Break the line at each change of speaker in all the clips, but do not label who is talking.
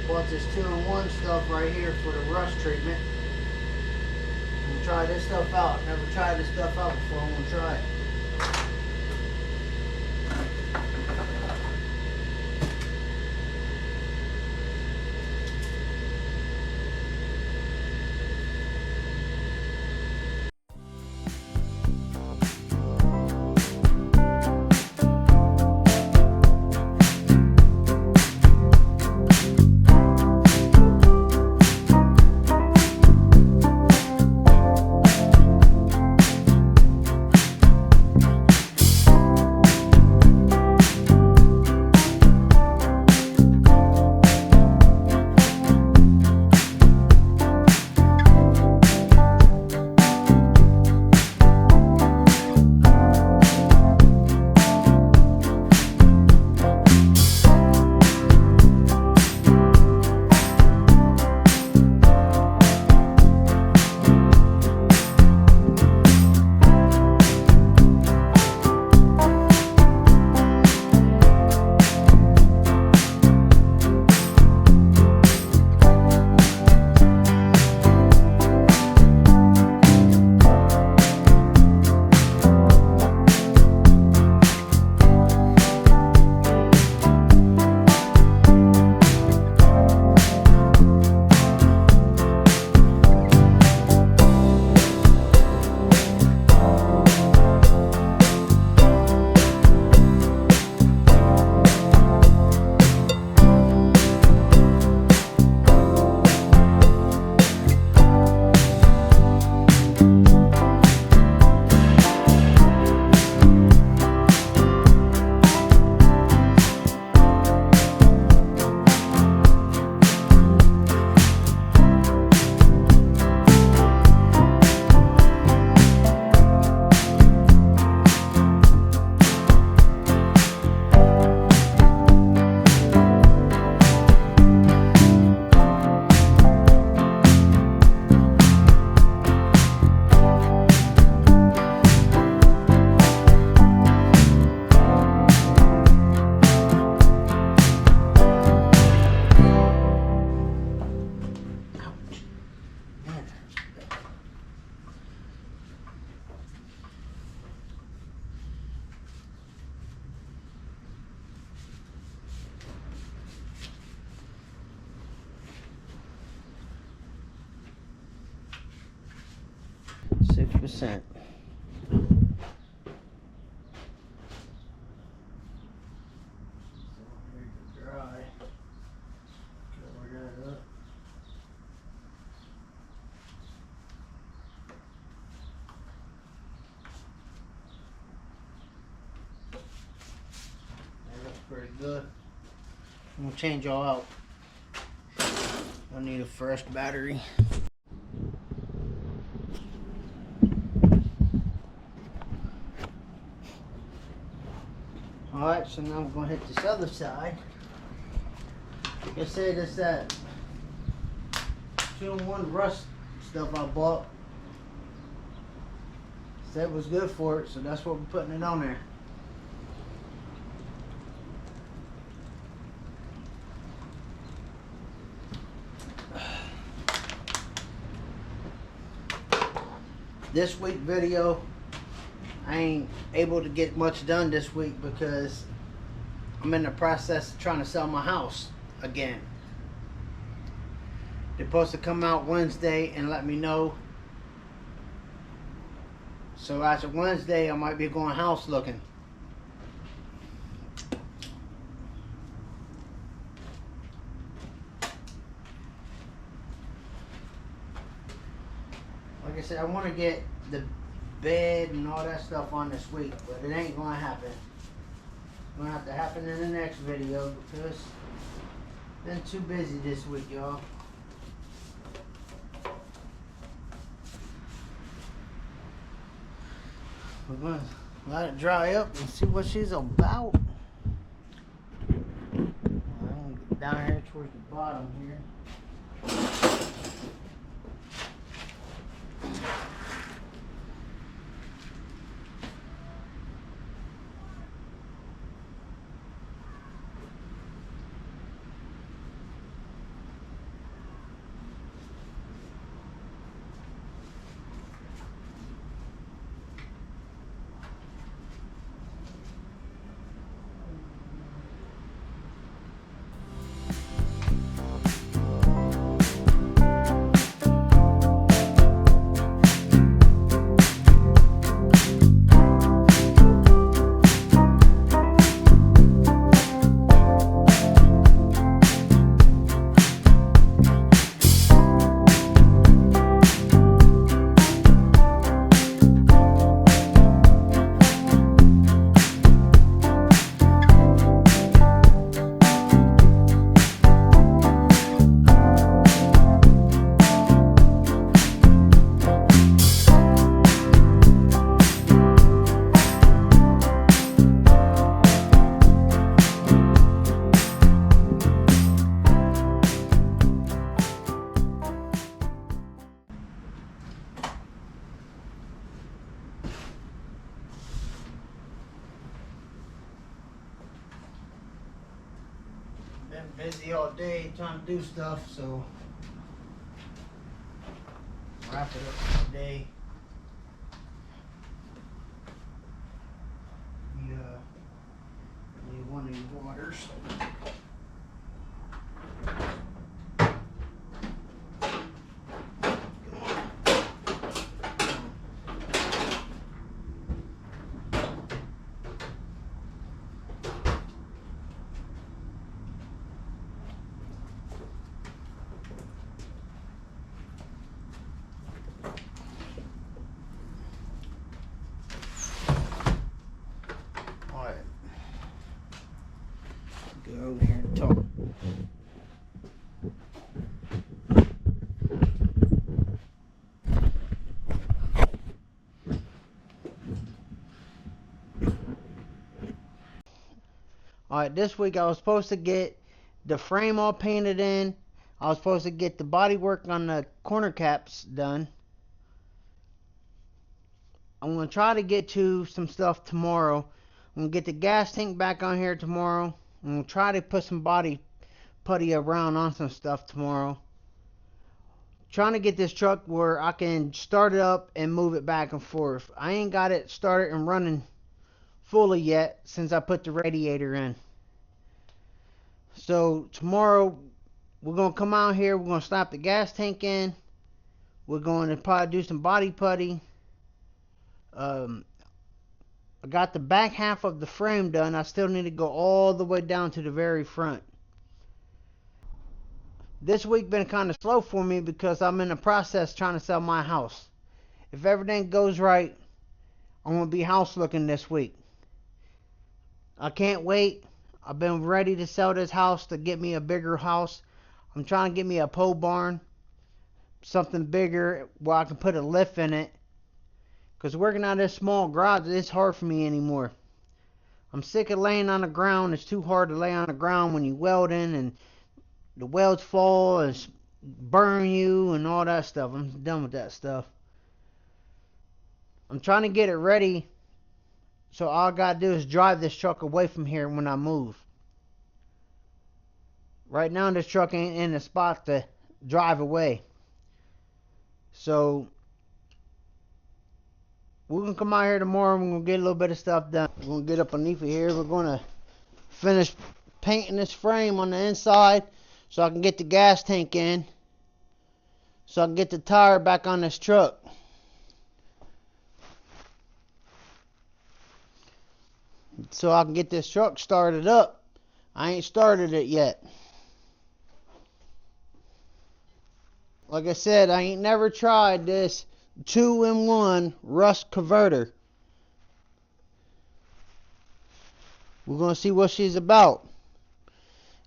Bought this 2-in-1 stuff right here for the rust treatment. I'm gonna try this stuff out. Never tried this stuff out before. I'm gonna try it. %. Pretty good. I'm gonna change y'all out. I need a fresh battery. Alright, so now I'm gonna hit this other side. Like I said, it's that 2-in-1 rust stuff I bought. Said was good for it, so that's what we're putting it on there. This week video, I ain't able to get much done this week because I'm in the process of trying to sell my house again. They're supposed to come out Wednesday and let me know. So after Wednesday, I might be going house looking. Like I said, I want to get the bed and all that stuff on this week, but it ain't going to happen. It's going to have to happen in the next video because I've been too busy this week, y'all. We're going to let it dry up and see what she's about. I'm going to get down here towards the bottom here. Been busy all day trying to do stuff, so wrap it up for the day. You need one of your waters. Go over here and talk. Alright, this week I was supposed to get the frame all painted in. I was supposed to get the body work on the corner caps done. I'm going to try to get to some stuff tomorrow. I'm going to get the gas tank back on here tomorrow. I'm going to try to put some body putty around on some stuff tomorrow. Trying to get this truck where I can start it up and move it back and forth. I ain't got it started and running fully yet since I put the radiator in. So tomorrow we're going to come out here. We're going to slap the gas tank in. We're going to probably do some body putty. I got the back half of the frame done. I still need to go all the way down to the very front. This week been kind of slow for me because I'm in the process trying to sell my house. If everything goes right, I'm going to be house looking this week. I can't wait. I've been ready to sell this house to get me a bigger house. I'm trying to get me a pole barn. Something bigger where I can put a lift in it. Because working out of this small garage, it's hard for me anymore. I'm sick of laying on the ground. It's too hard to lay on the ground when you welding and the welds fall and burn you and all that stuff. I'm done with that stuff. I'm trying to get it ready, so all I gotta do is drive this truck away from here when I move. Right now this truck ain't in the spot to drive away. So we're gonna come out here tomorrow and we're gonna get a little bit of stuff done. We're gonna get up underneath of here. We're gonna finish painting this frame on the inside so I can get the gas tank in, so I can get the tire back on this truck. So I can get this truck started up. I ain't started it yet. Like I said, I ain't never tried this 2-in-1 rust converter. We're going to see what she's about.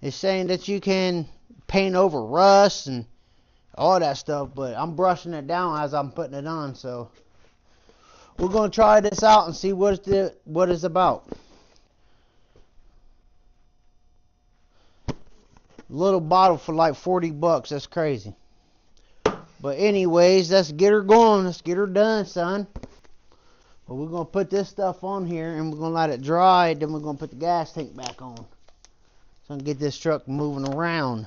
It's saying that you can paint over rust and all that stuff, but I'm brushing it down as I'm putting it on, so we're going to try this out and see what it's about. Little bottle for like $40. That's crazy. But anyways, let's get her going. Let's get her done, son. But we're going to put this stuff on here and we're going to let it dry. Then we're going to put the gas tank back on. So I can get this truck moving around.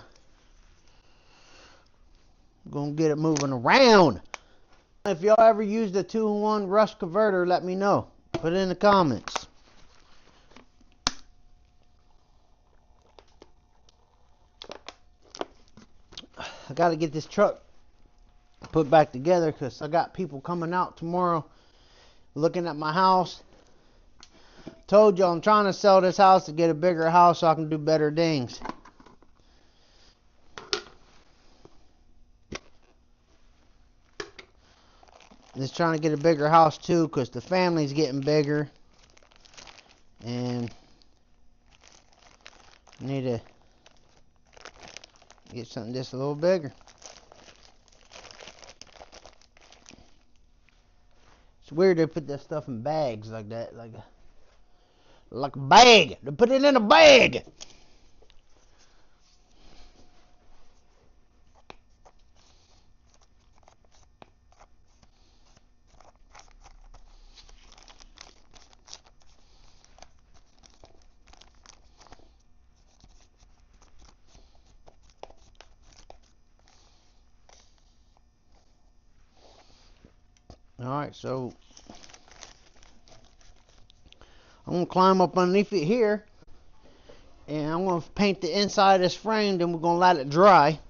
We're going to get it moving around. If y'all ever used a 2-in-1 rust converter, let me know. Put it in the comments. I got to get this truck put back together because I got people coming out tomorrow looking at my house. Told you I'm trying to sell this house to get a bigger house so I can do better things. Just trying to get a bigger house too because the family's getting bigger and I need to get something just a little bigger. It's weird they put that stuff in bags like that, like a bag. They put it in a bag. Alright, so I'm going to climb up underneath it here, and I'm going to paint the inside of this frame, then we're going to let it dry.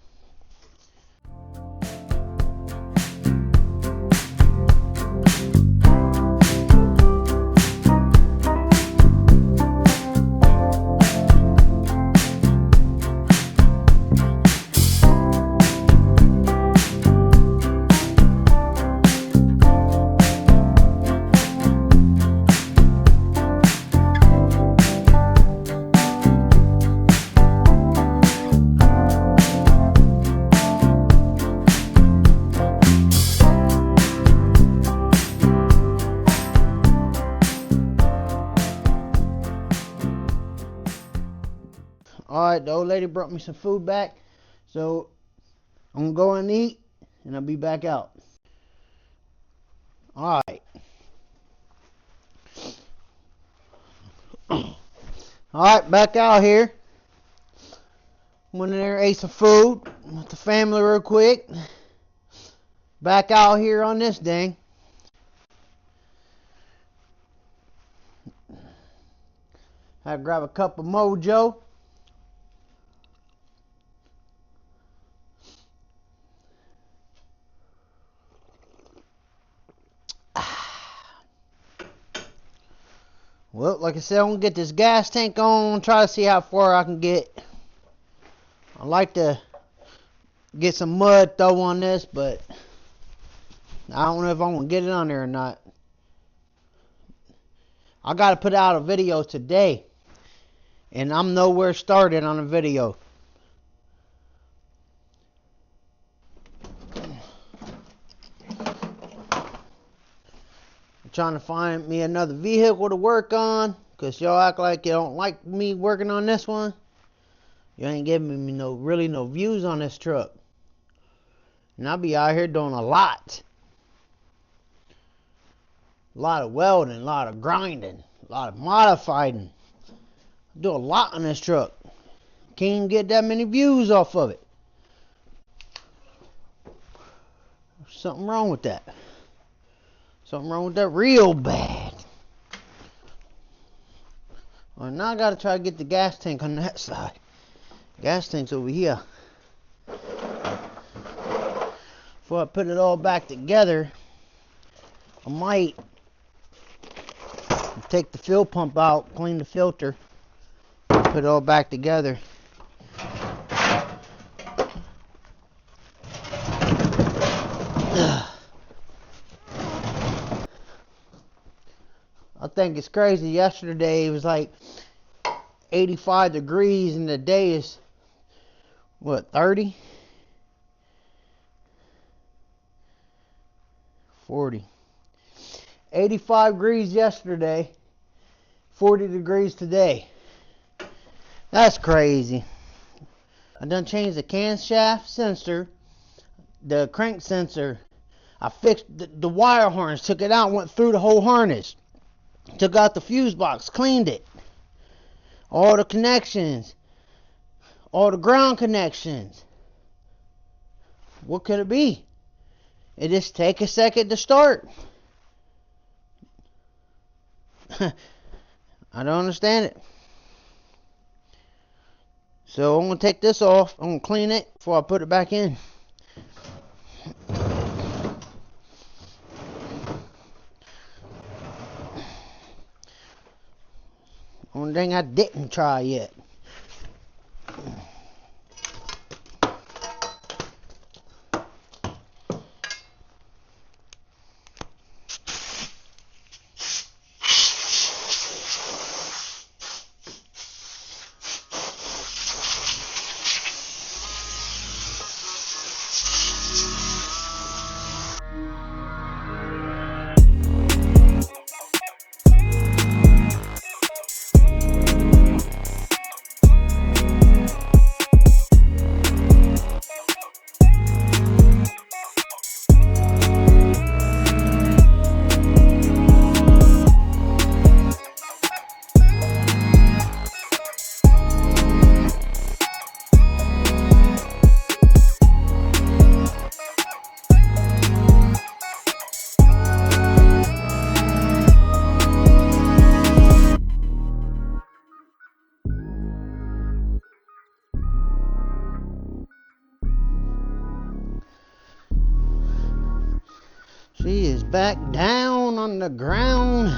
Alright, the old lady brought me some food back, so I'm going to go and eat, and I'll be back out. Alright. Alright, back out here. Went in there, ate some food with the family real quick. Back out here on this thing. Had to grab a cup of Mojo. Well, like I said, I'm going to get this gas tank on, try to see how far I can get. I like to get some mud throw on this, but I don't know if I'm going to get it on there or not. I got to put out a video today, and I'm nowhere started on a video. Trying to find me another vehicle to work on, because y'all act like you don't like me working on this one. You ain't giving me no views on this truck, and I'll be out here doing a lot of welding, a lot of grinding, a lot of modifying. I do a lot on this truck. Can't even get that many views off of it. There's something wrong with that. Something wrong with that real bad. Well, now I gotta try to get the gas tank on that side. Gas tank's over here. Before I put it all back together, I might take the fuel pump out, clean the filter, put it all back together. I think it's crazy. Yesterday it was like 85 degrees and the day is what, 30? 40. 85 degrees yesterday, 40 degrees today. That's crazy. I done changed the camshaft sensor, the crank sensor. I fixed the wire harness, took it out, went through the whole harness. Took out the fuse box, cleaned it. All the connections. All the ground connections. What could it be? It just take a second to start. I don't understand it. So I'm going to take this off. I'm going to clean it before I put it back in. One thing I didn't try yet. She is back down on the ground.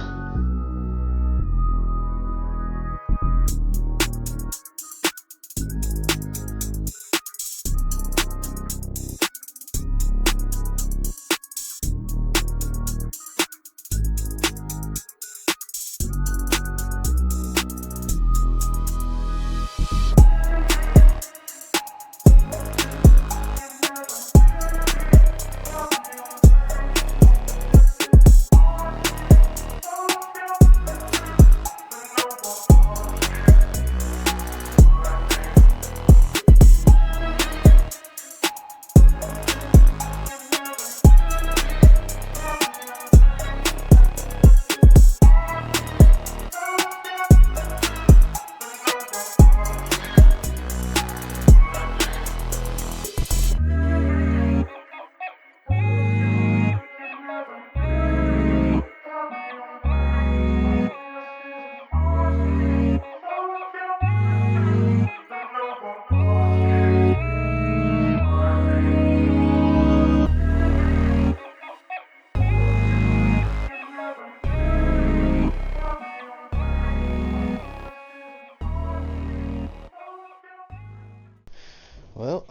Well,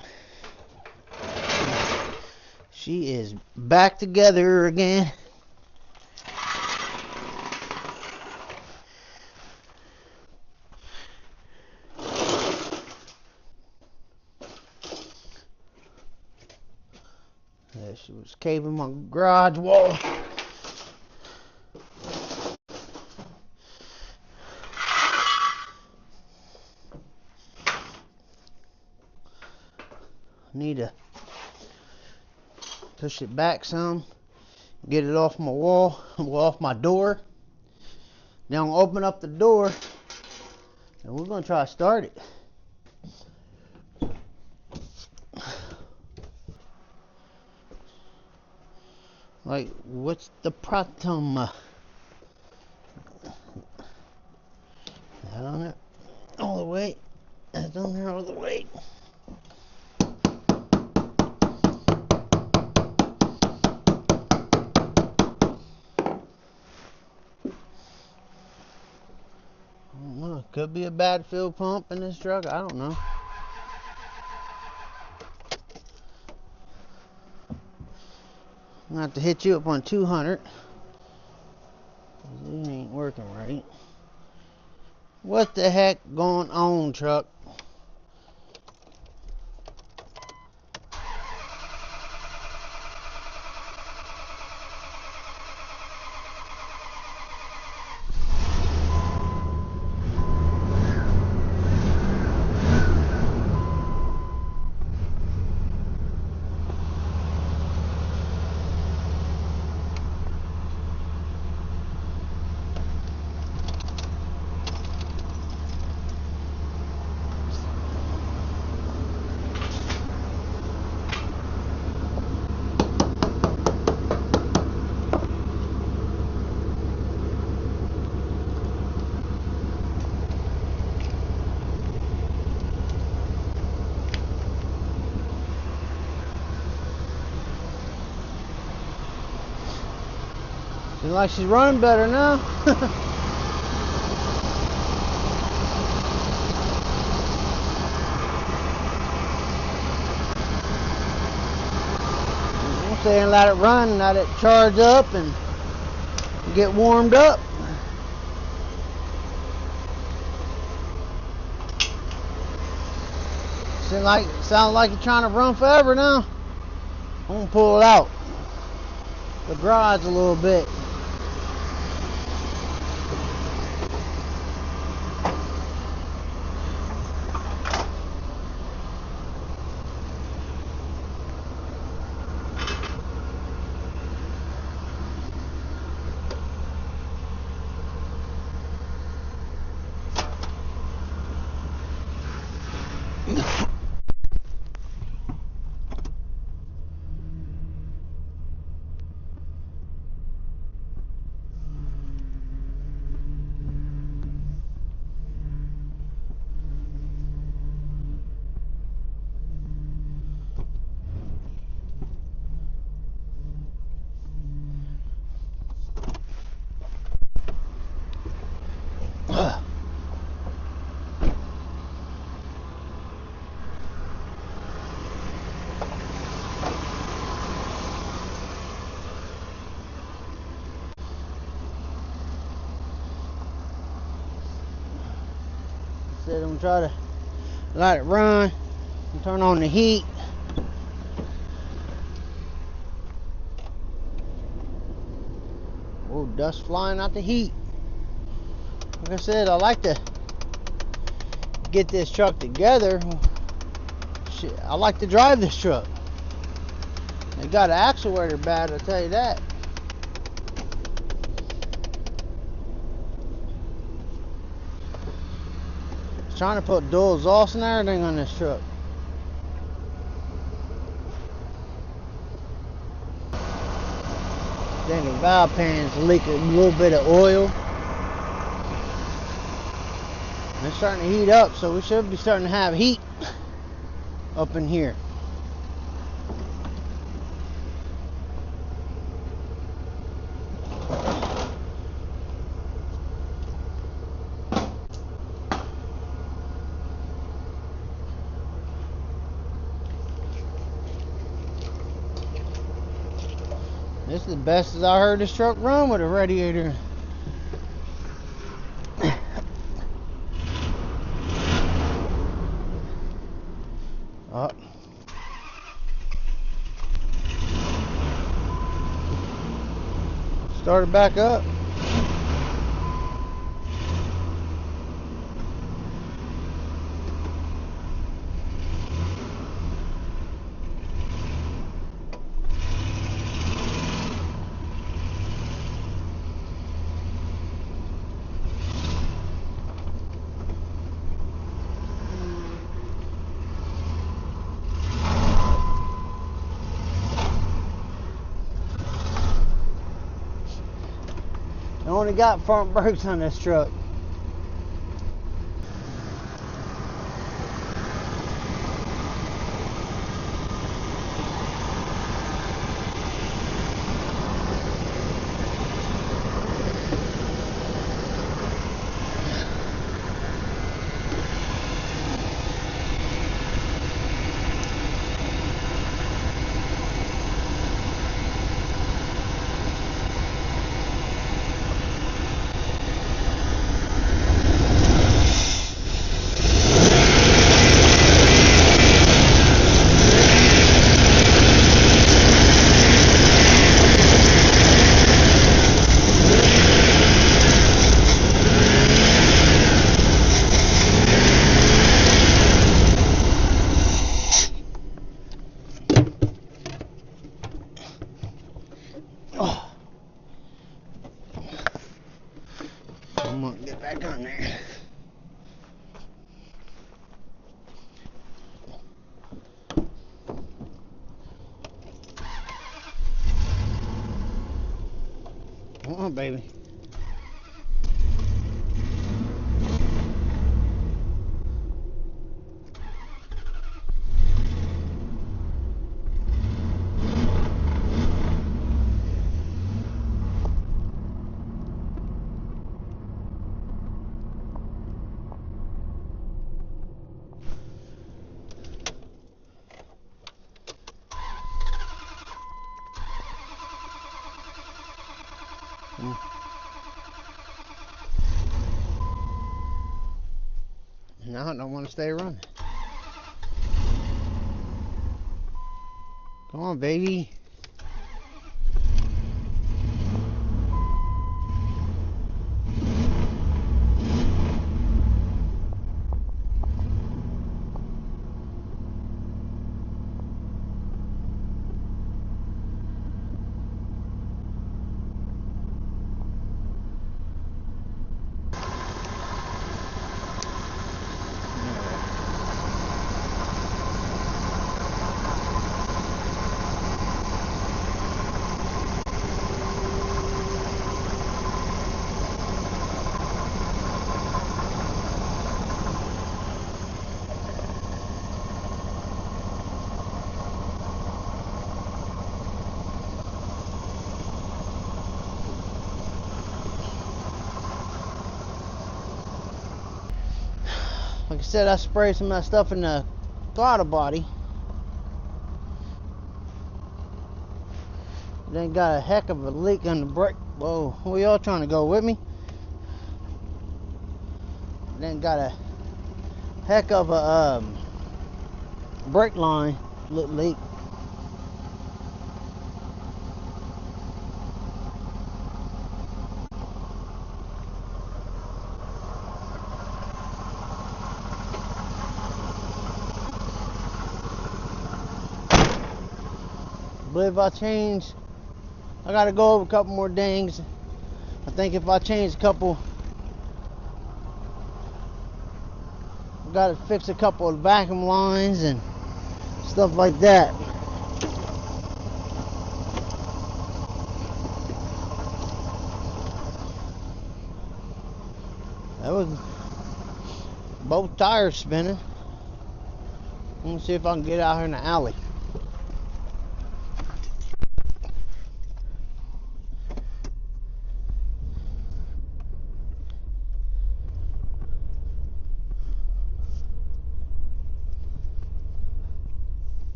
she is back together again. Yeah, she was caving my garage wall. Need to push it back some, get it off my wall, well, off my door. Now I'm gonna open up the door and we're gonna try to start it. Like, what's the problem? I don't know. All the way. That's on there all the way. Could be a bad fuel pump in this truck. I don't know. I'm gonna have to hit you up on 200. It ain't working right. What the heck going on, truck? Seems like she's running better now. I'm saying let it run, let it charge up and get warmed up. Sounds like you're trying to run forever now. I'm gonna pull it out the garage a little bit. said, I'm gonna try to let it run and turn on the heat. Oh, dust flying out the heat. Like I said, I like to get this truck together. Shit, I like to drive this truck. They got an actuator bad, I'll tell you that. Trying to put dual exhaust and everything on this truck. Then the valve pan's leaking a little bit of oil. And it's starting to heat up, so we should be starting to have heat up in here. This is the best as I heard this truck run with a radiator. Oh. Start it back up. I only got front brakes on this truck. I'm gonna get back on there. Come on, baby. No, I don't want to stay running. Come on, baby. Like I said, I sprayed some of that stuff in the throttle body. Then got a heck of a leak on the brake. Whoa, who y'all trying to go with me? Then got a heck of a brake line leak. But if I change, I gotta go over a couple more dings. I think if I change a couple, I gotta fix a couple of vacuum lines and stuff like that. That was both tires spinning. Let me see if I can get out here in the alley.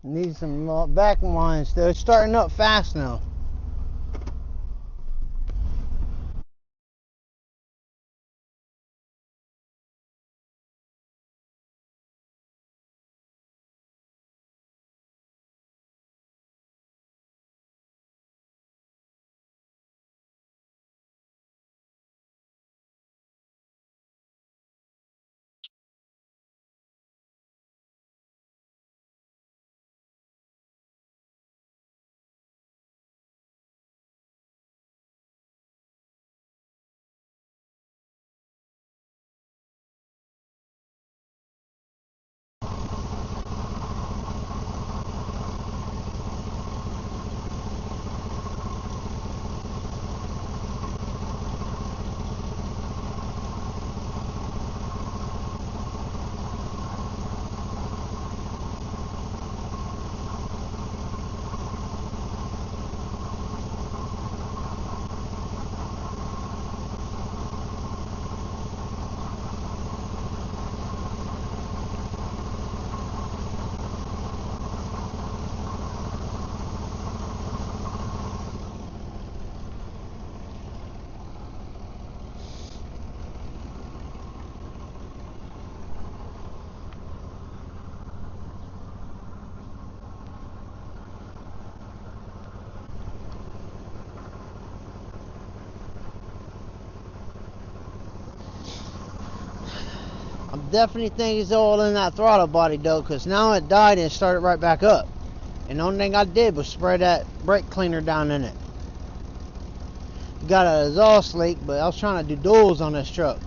Need some vacuum lines. They're starting up fast now. I definitely think it's all in that throttle body though, because now it died and it started right back up. And the only thing I did was spray that brake cleaner down in it. Got an exhaust leak, but I was trying to do duals on this truck.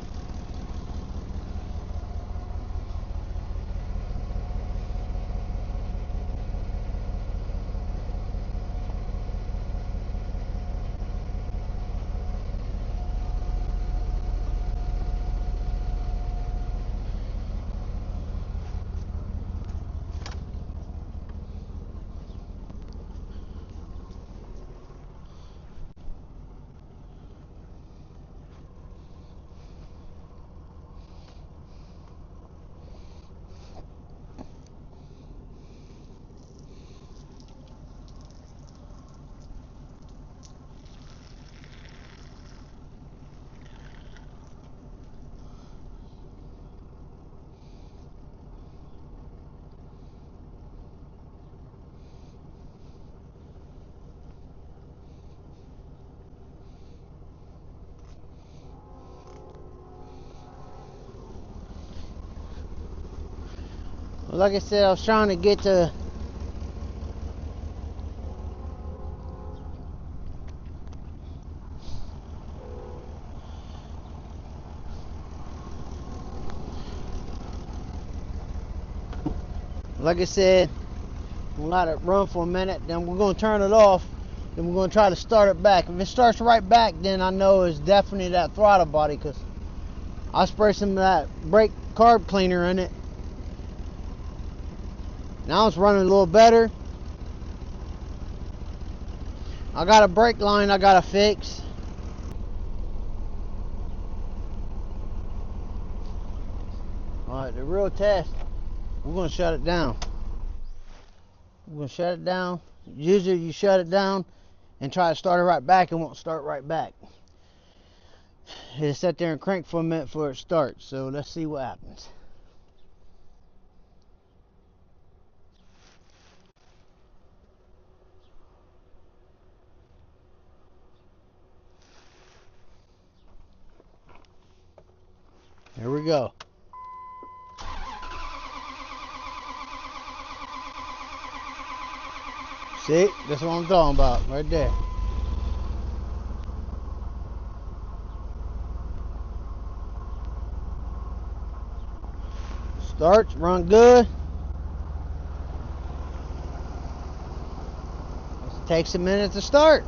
Like I said, I was trying to get to like I said, we'll let it run for a minute, then we're going to turn it off, then we're going to try to start it back. If it starts right back, then I know it's definitely that throttle body, because I sprayed some of that brake carb cleaner in it. Now it's running a little better. I got a brake line I got to fix. Alright, the real test, we're going to shut it down. We're going to shut it down. Usually you shut it down and try to start it right back, it won't start right back. It'll sit there and crank for a minute before it starts. So let's see what happens. Here we go. See, that's what I'm talking about right there. Starts, run good. It takes a minute to start.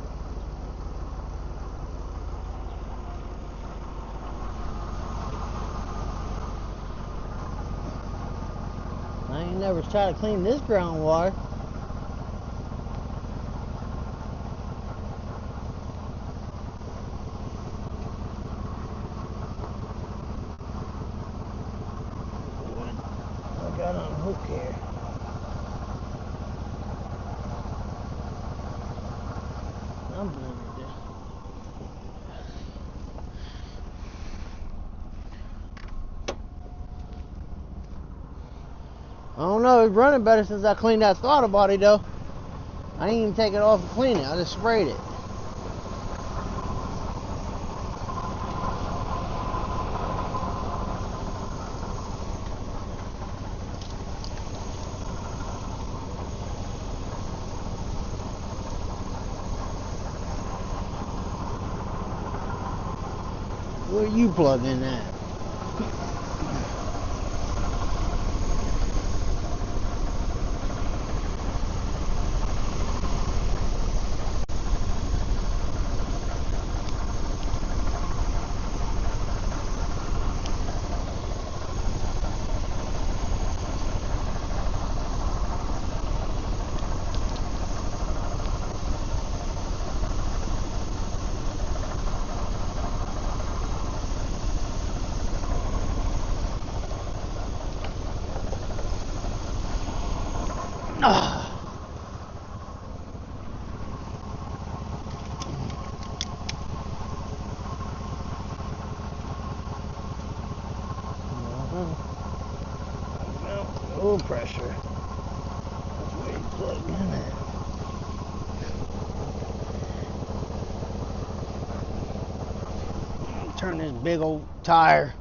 I ain't never tried to clean this groundwater. I got on a hook here. I'm blending this. I don't know, it's running better since I cleaned that throttle body though. I didn't even take it off and clean it, I just sprayed it. Where you plug in at? Oil pressure. That's where you plug in at. Turn this big old tire.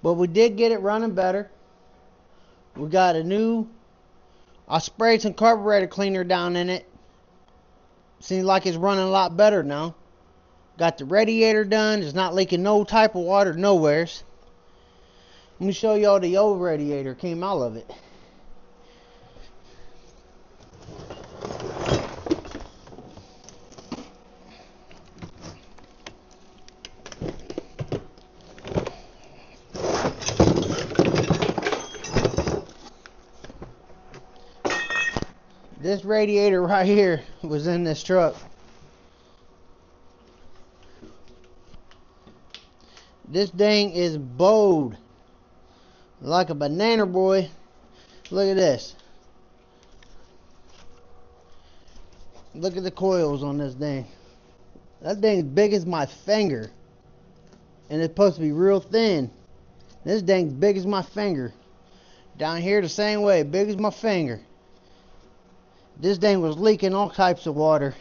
But we did get it running better. We got I sprayed some carburetor cleaner down in it. Seems like it's running a lot better now. Got the radiator done. It's not leaking no type of water nowheres. Let me show y'all the old radiator came out of it. This radiator right here was in this truck. This thing is bowed like a banana, boy. Look at this. Look at the coils on this thing. That thing's big as my finger. And it's supposed to be real thin. This thing's big as my finger. Down here the same way, big as my finger. This thing was leaking all types of water.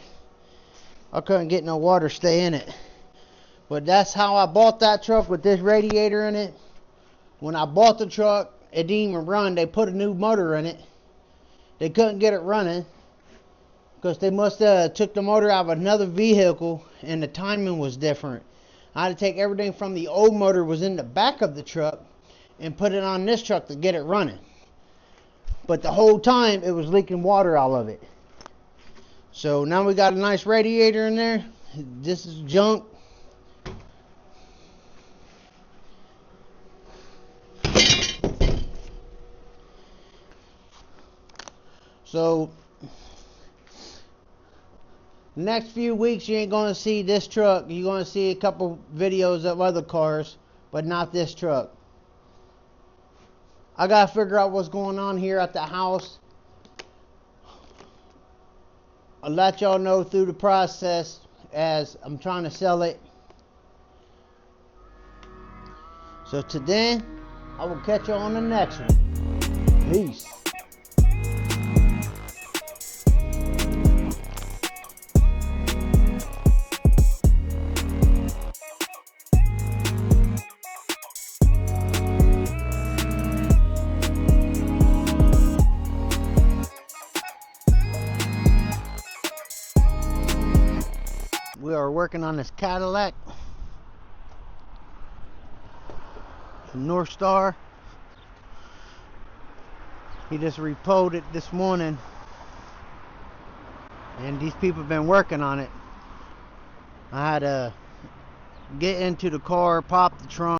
I couldn't get no water stay in it. But that's how I bought that truck with this radiator in it. When I bought the truck, it didn't even run. They put a new motor in it. They couldn't get it running because they must have took the motor out of another vehicle and the timing was different. I had to take everything from the old motor was in the back of the truck and put it on this truck to get it running. But the whole time it was leaking water out of it. So now we got a nice radiator in there. This is junk. So next few weeks you ain't going to see this truck. You're going to see a couple videos of other cars, but not this truck. I got to figure out what's going on here at the house. I'll let y'all know through the process as I'm trying to sell it. So today, I will catch you on the next one. Peace. We are working on this Cadillac, North Star. He just repoed it this morning, and these people have been working on it. I had to get into the car, pop the trunk.